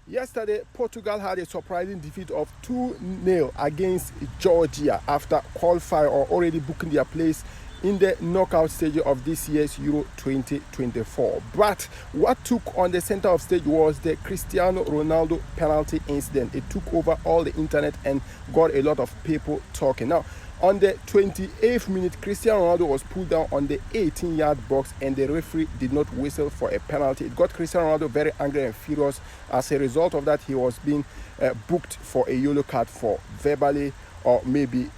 Yesterday, Portugal had a surprising defeat of 2-0 against Georgia after qualifying or already booking their place in the knockout stage of this year's Euro 2024. But what took on the center of stage was the Cristiano Ronaldo penalty incident. It took over all the internet and got a lot of people talking. Now, on the 28th minute, Cristiano Ronaldo was pulled down on the 18-yard box and the referee did not whistle for a penalty. It got Cristiano Ronaldo very angry and furious. As a result of that, he was being booked for a yellow card for verbally or maybe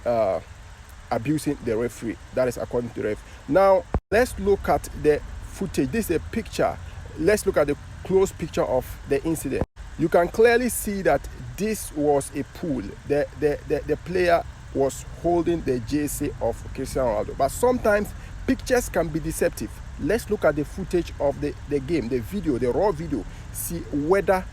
abusing the referee. That is according to the ref. Now, let's look at the footage. This is a picture. Let's look at the close picture of the incident. You can clearly see that this was a pull. The player was holding the jersey of Cristiano Ronaldo. But sometimes pictures can be deceptive. Let's look at the footage of the game, the video, the raw video, see whether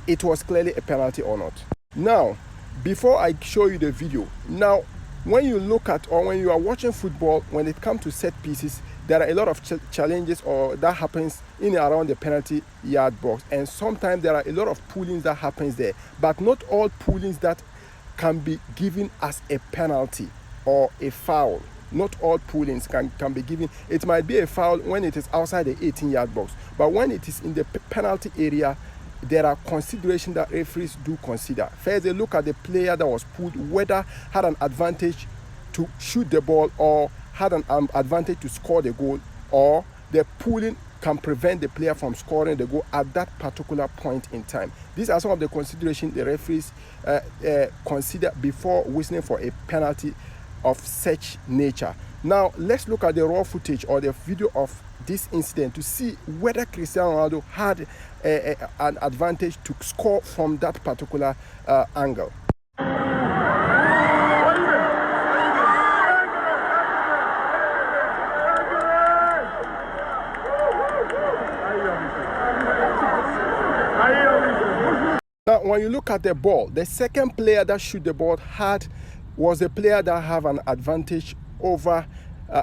it was clearly a penalty or not. Now, before I show you the video, now when you look at or when you are watching football, when it comes to set pieces, there are a lot of challenges or that happens in and around the penalty yard box, and sometimes there are a lot of pullings that happens there, but not all pullings that can be given as a penalty or a foul. Not all pullings can be given. It might be a foul when it is outside the 18-yard box, but when it is in the penalty area, there are considerations that referees do consider. First, they look at the player that was pulled, whether had an advantage to shoot the ball or had an advantage to score the goal, or the pulling can prevent the player from scoring the goal at that particular point in time. These are some of the considerations the referees consider before whistling for a penalty of such nature. Now, let's look at the raw footage or the video of this incident to see whether Cristiano Ronaldo had an advantage to score from that particular angle. Now, when you look at the ball, the second player that shoot the ball was a player that have an advantage over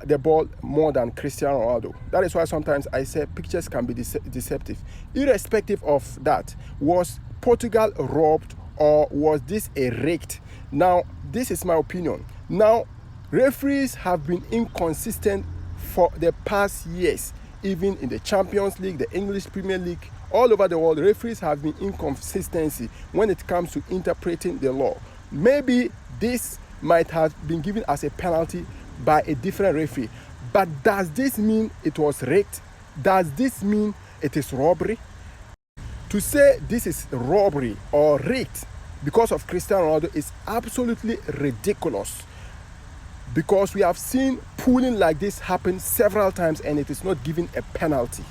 the ball more than Cristiano Ronaldo. That is why sometimes I say pictures can be deceptive. Irrespective of that, was Portugal robbed or was this a rigged? Now, this is my opinion. Now, referees have been inconsistent for the past years, even in the Champions League, the English Premier League. All over the world, referees have been inconsistency when it comes to interpreting the law. Maybe this might have been given as a penalty by a different referee. But does this mean it was rigged? Does this mean it is robbery? To say this is robbery or rigged because of Cristiano Ronaldo is absolutely ridiculous, because we have seen pulling like this happen several times and it is not given a penalty.